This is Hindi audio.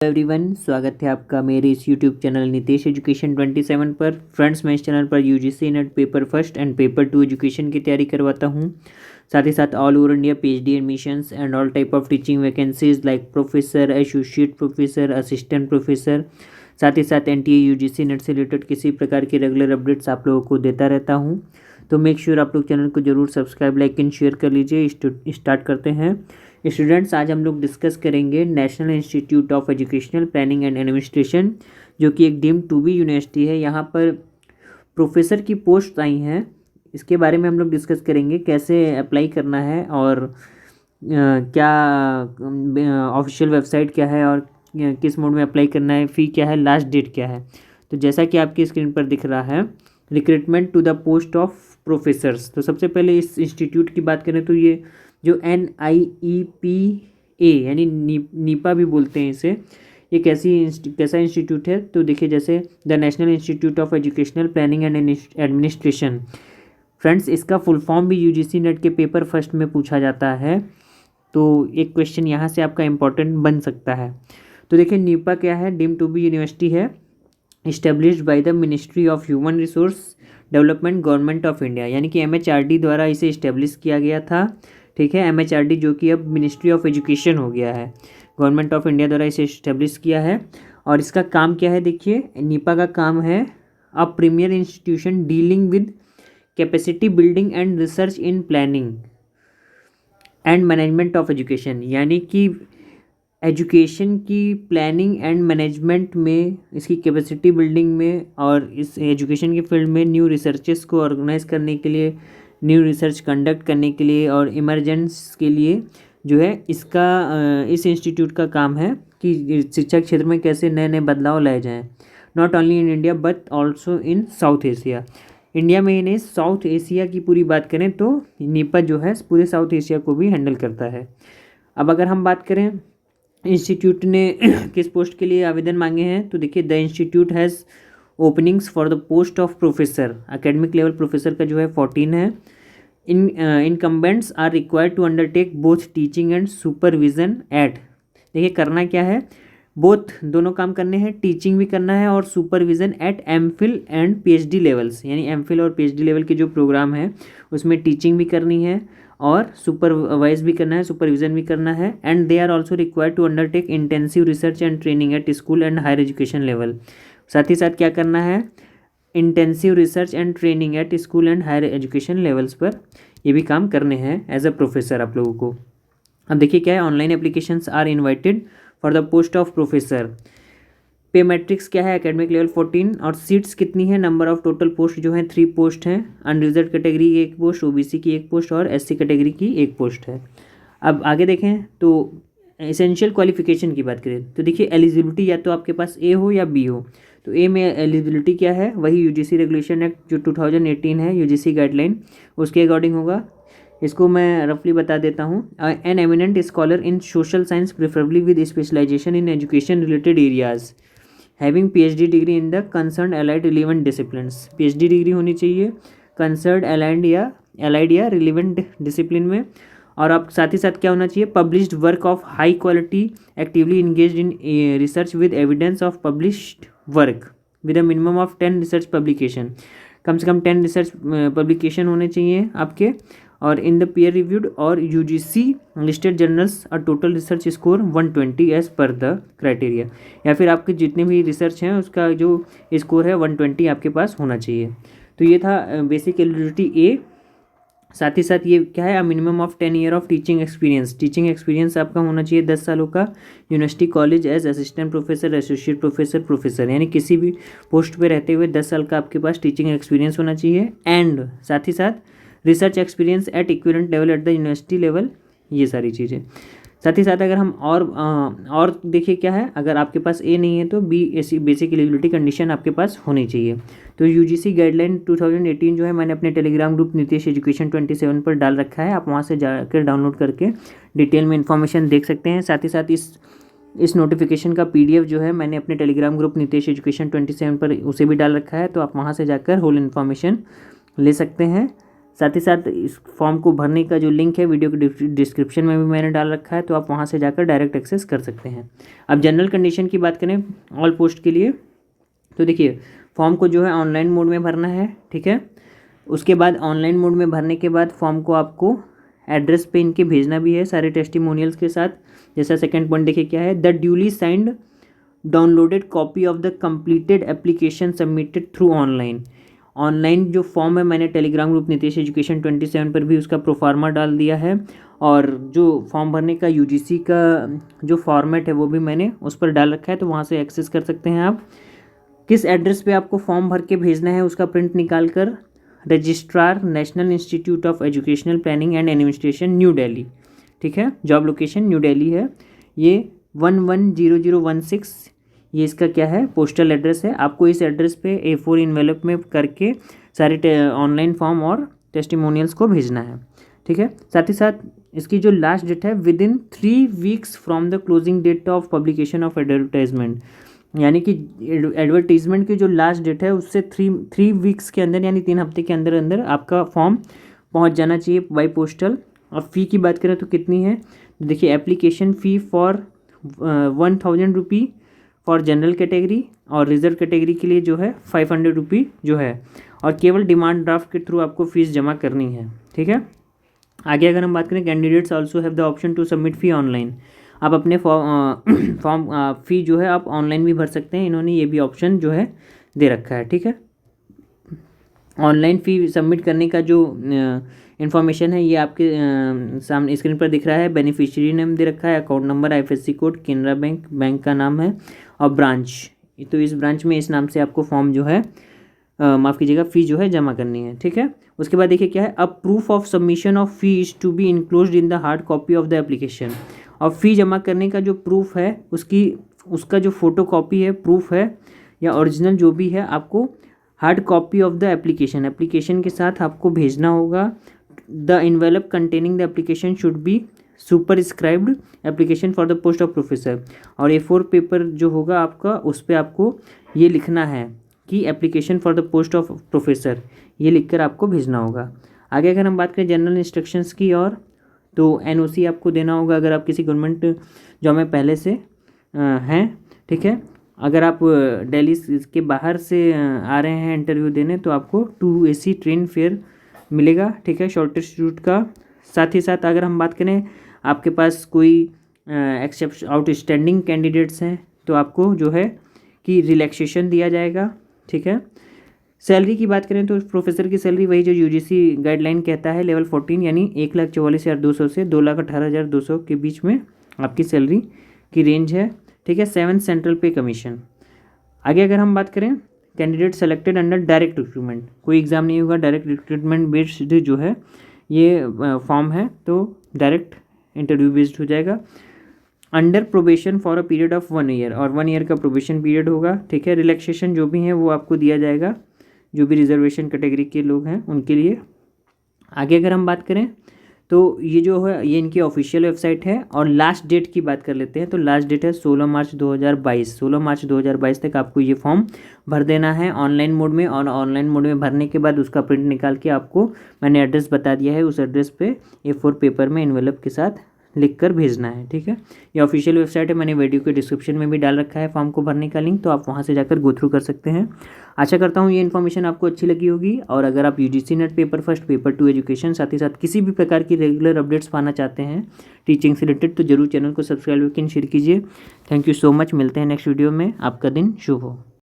एवरीवन, स्वागत है आपका मेरे इस यूट्यूब चैनल नितेश एजुकेशन 27 पर। फ्रेंड्स, मैं इस चैनल पर UGC net paper first and paper 2 education की तैयारी करवाता हूं। साथ ही साथ all over India PhD admissions and all type of teaching vacancies like professor, associate professor, assistant professor, साथ ही साथ एनटीए यूजीसी नेट से रिलेटेड किसी प्रकार के रेगुलर अपडेट्स आप लोगों को देता रहता हूँ। तो मेक श्योर आप लोग चैनल को जरूर सब्सक्राइब, लाइक एंड शेयर कर लीजिए। स्टार्ट करते हैं स्टूडेंट्स। आज हम लोग डिस्कस करेंगे national institute of educational planning and administration, जो कि एक डीम्ड टू बी यूनिवर्सिटी है। यहाँ पर प्रोफेसर की पोस्ट आई हैं, इसके बारे में हम लोग डिस्कस करेंगे, कैसे अप्लाई करना है और क्या ऑफिशियल वेबसाइट क्या है और किस मोड में अप्लाई करना है, फ़ी क्या है, लास्ट डेट क्या है। तो जैसा कि आपकी स्क्रीन पर दिख रहा है, recruitment to the post of professors. तो सबसे पहले इस इंस्टीट्यूट की बात करें तो ये जो NIEPA यानी नीपा भी बोलते हैं इसे, ये कैसा इंस्टीट्यूट है। तो देखिए, जैसे the national institute of educational planning and administration. Friends, इसका फुल फॉर्म भी यूजीसी नेट के पेपर फर्स्ट में पूछा जाता है, तो एक क्वेश्चन यहाँ से आपका इम्पोर्टेंट बन सकता है। तो देखिए, नीपा क्या है, डीम्ड टू बी यूनिवर्सिटी है, established by the ministry of human resource development, government of India, यानी कि MHRD द्वारा इसे इस्टेब्लिश किया गया था। ठीक है, MHRD जो कि अब मिनिस्ट्री ऑफ एजुकेशन हो गया है, गवर्नमेंट ऑफ इंडिया द्वारा इसे इस्टेब्लिश किया है। और इसका काम क्या है, देखिए, नीपा का काम है a premier institution dealing with capacity building and research in planning and management of education, यानी कि एजुकेशन की प्लानिंग एंड मैनेजमेंट में, इसकी कैपेसिटी बिल्डिंग में और इस एजुकेशन के फील्ड में न्यू रिसर्चेस को ऑर्गेनाइज करने के लिए, न्यू रिसर्च कंडक्ट करने के लिए और इमरजेंस के लिए जो है इस इंस्टीट्यूट का काम है कि शिक्षा क्षेत्र में कैसे नए नए बदलाव लाए जाएं, not only in India but also in south Asia. India में ही नहीं, साउथ एशिया की पूरी बात करें तो नीपा जो है पूरे साउथ एशिया को भी हैंडल करता है। अब अगर हम बात करें इंस्टीट्यूट ने किस पोस्ट के लिए आवेदन मांगे हैं, तो देखिए, the institute has openings for the post of professor. Academic level professor का जो है 14 है। Incumbents are required to undertake both teaching and supervision at. देखिए, करना क्या है, बोथ दोनों काम करने हैं, टीचिंग भी करना है और supervision at MPhil and PhD levels, यानी MPhil और PhD लेवल के जो प्रोग्राम है उसमें टीचिंग भी करनी है और सुपरवाइज भी करना है, सुपरविजन भी करना है। And they are also required to undertake intensive research and training at school and higher education level. साथ ही साथ क्या करना है, intensive research and training at school and higher education levels पर ये भी काम करने हैं एज अ प्रोफेसर आप लोगों को। अब देखिए क्या है, online applications are invited for the post of professor. Pay matrix क्या है, एकेडमिक लेवल 14 और सीट्स कितनी है, नंबर ऑफ टोटल पोस्ट जो है 3 पोस्ट हैं। अनरिजर्व कैटेगरी की 1 पोस्ट, OBC की 1 पोस्ट और SC कैटेगरी की 1 पोस्ट है। अब आगे देखें तो एसेंशियल क्वालिफिकेशन की बात करें तो देखिए, एलिजिबिलिटी या तो आपके पास A हो या B हो। तो A में एलिजिबिलिटी क्या है, वही UGC रेगुलेशन एक्ट जो 2018 है, UGC गाइडलाइन, उसके अकॉर्डिंग होगा। इसको मैं रफली बता देता हूँ। An eminent scholar in social science preferably with specialization in education related areas having PhD degree in the concern allied relevant disciplines. PhD degree होनी चाहिए कंसर्न एलाइड या रिलेवेंट डिसिप्लिन में। और आप साथ ही साथ क्या होना चाहिए, published work of high quality, actively engaged in research with evidence of published work with a minimum of 10 research publication. कम से कम 10 रिसर्च पब्लिकेशन होने चाहिए आपके। और इन द पीयर रिव्यूड और UGC listed journals a total research score 120 as per the criteria, या फिर आपके जितने भी रिसर्च हैं उसका जो स्कोर है 120 आपके पास होना चाहिए। तो ये था बेसिक एलिजिबिलिटी A। साथ ही साथ ये क्या है, minimum of 10 year of teaching experience. Teaching experience आपका होना चाहिए 10 सालों का, university college as assistant professor, associate professor, professor, यानी किसी भी पोस्ट पे रहते हुए 10 साल का आपके पास टीचिंग एक्सपीरियंस होना चाहिए। एंड साथ ही साथ research experience eight equivalent level at the university level, ये सारी चीज़ें। साथ ही साथ अगर हम और देखिए क्या है, अगर आपके पास A नहीं है तो B ऐसी बेसिक एलिजिबिलिटी कंडीशन आपके पास होनी चाहिए। तो UGC गाइडलाइन 2018 जो है मैंने अपने टेलीग्राम ग्रुप नितेश एजुकेशन 27 पर डाल रखा है, आप वहाँ से जाकर डाउनलोड करके डिटेल में इन्फॉर्मेशन देख सकते हैं। साथ ही साथ इस नोटिफिकेशन का PDF जो है मैंने अपने टेलीग्राम ग्रुप नितेश एजुकेशन 27 पर उसे भी डाल रखा है, तो आप वहाँ से जाकर होल इन्फॉर्मेशन ले सकते हैं। साथ ही साथ इस फॉर्म को भरने का जो लिंक है वीडियो के डिस्क्रिप्शन में भी मैंने डाल रखा है, तो आप वहाँ से जाकर डायरेक्ट एक्सेस कर सकते हैं। अब जनरल कंडीशन की बात करें ऑल पोस्ट के लिए, तो देखिए फॉर्म को जो है ऑनलाइन मोड में भरना है, ठीक है। उसके बाद ऑनलाइन मोड में भरने के बाद फॉर्म को आपको एड्रेस पे इनके भेजना भी है सारे टेस्टिमोनियल्स के साथ। जैसा सेकंड पॉइंट देखिए क्या है, the duly signed downloaded copy of the completed application submitted through online. Online जो फॉर्म है मैंने टेलीग्राम ग्रुप नीतीश एजुकेशन 27 पर भी उसका प्रोफार्मा डाल दिया है, और जो फॉर्म भरने का यूजीसी का जो फॉर्मेट है वो भी मैंने उस पर डाल रखा है, तो वहाँ से एक्सेस कर सकते हैं आप। किस एड्रेस पे आपको फॉर्म भर के भेजना है उसका प्रिंट निकाल कर registrar national institute of educational planning and administration new Delhi, ठीक है, जॉब लोकेशन न्यू दिल्ली है, ये 110016 ये इसका क्या है पोस्टल एड्रेस है। आपको इस एड्रेस पे A4 इन्वेलप में करके सारे ऑनलाइन फॉर्म और टेस्टिमोनियल्स को भेजना है, ठीक है। साथ ही साथ इसकी जो लास्ट डेट है within 3 weeks from the closing date of publication of advertisement, यानी कि एडवर्टीजमेंट की जो लास्ट डेट है उससे 3 वीक्स के अंदर यानी 3 हफ्ते के अंदर अंदर आपका फॉर्म पहुंच जाना चाहिए बाई पोस्टल। और फ़ी की बात करें तो कितनी है, देखिए application fee for 1000 rupee for general category, और रिजर्व कैटेगरी के लिए जो है 500 रुपी जो है, और केवल डिमांड ड्राफ्ट के थ्रू आपको फ़ीस जमा करनी है, ठीक है। आगे अगर हम बात करें, candidates also have the option to submit fee online. आप अपने फॉर्म फ़ी जो है आप ऑनलाइन भी भर सकते हैं, इन्होंने ये भी ऑप्शन जो है दे रखा है, ठीक है। ऑनलाइन फ़ी सबमिट करने का जो इन्फॉर्मेशन है ये आपके सामने स्क्रीन पर दिख रहा है। बेनिफिशियरी नेम दे रखा है, account number, IFSC code, Canara bank, bank का नाम है, और ब्रांच, तो इस ब्रांच में इस नाम से आपको फॉर्म जो है माफ़ कीजिएगा फ़ी जो है जमा करनी है, ठीक है। उसके बाद देखिए क्या है, a proof of submission of fee is to be enclosed in the hard copy of the application. और फ़ी जमा करने का जो प्रूफ है उसका जो फ़ोटो कॉपी है, प्रूफ है या ओरिजिनल जो भी है, आपको hard copy of the application के साथ आपको भेजना होगा। The envelope containing the application should be superscribed application for the post of professor. और A4 पेपर जो होगा आपका उस पर आपको ये लिखना है कि application for the post of professor, ये लिखकर आपको भेजना होगा। आगे अगर हम बात करें जनरल इंस्ट्रक्शंस की और, तो NOC आपको देना होगा अगर आप किसी गवर्नमेंट जॉब में पहले से हैं, ठीक है। अगर आप दिल्ली के बाहर से आ रहे हैं इंटरव्यू देने तो आपको 2 AC ट्रेन फेयर मिलेगा, ठीक है, शॉर्टेस्ट रूट का। साथ ही साथ अगर हम बात करें आपके पास कोई एक्सेप्ट आउटस्टैंडिंग कैंडिडेट्स हैं तो आपको जो है कि रिलैक्सेशन दिया जाएगा, ठीक है। सैलरी की बात करें तो प्रोफेसर की सैलरी वही जो UGC गाइडलाइन कहता है, लेवल 14 यानी 1,44,200 से 2,18,200 के बीच में आपकी सैलरी की रेंज है, ठीक है। 7 सेंट्रल पे कमीशन। आगे अगर हम बात करें, candidate selected under direct recruitment, कोई एग्ज़ाम नहीं होगा, डायरेक्ट रिक्रूटमेंट बेस्ड जो है ये फॉर्म है, तो डायरेक्ट इंटरव्यू बेस्ड हो जाएगा। Under probation for a period of 1 year, और 1 ईयर का प्रोबेशन पीरियड होगा, ठीक है। रिलैक्सेशन जो भी है वो आपको दिया जाएगा, जो भी रिजर्वेशन कैटेगरी के लोग हैं उनके लिए। आगे अगर हम बात करें तो ये जो है ये इनकी ऑफिशियल वेबसाइट है। और लास्ट डेट की बात कर लेते हैं, तो लास्ट डेट है 16 मार्च 2022। 16 मार्च 2022 तक आपको ये फॉर्म भर देना है ऑनलाइन मोड में, और ऑनलाइन मोड में भरने के बाद उसका प्रिंट निकाल के आपको मैंने एड्रेस बता दिया है, उस एड्रेस पे A4 पेपर में इन्वेलप के साथ लिख कर भेजना है, ठीक है। ये ऑफिशियल वेबसाइट है, मैंने वीडियो के डिस्क्रिप्शन में भी डाल रखा है फॉर्म को भरने का लिंक, तो आप वहाँ से जाकर गो थ्रू कर सकते हैं। आशा करता हूँ ये इन्फॉर्मेशन आपको अच्छी लगी होगी, और अगर आप UGC net paper first, paper 2 education, साथ ही साथ किसी भी प्रकार की रेगुलर अपडेट्स पाना चाहते हैं टीचिंग से रिलेटेड, तो जरूर चैनल को सब्सक्राइब शेयर कीजिए। थैंक यू सो मच, मिलते हैं नेक्स्ट वीडियो में। आपका दिन शुभ हो।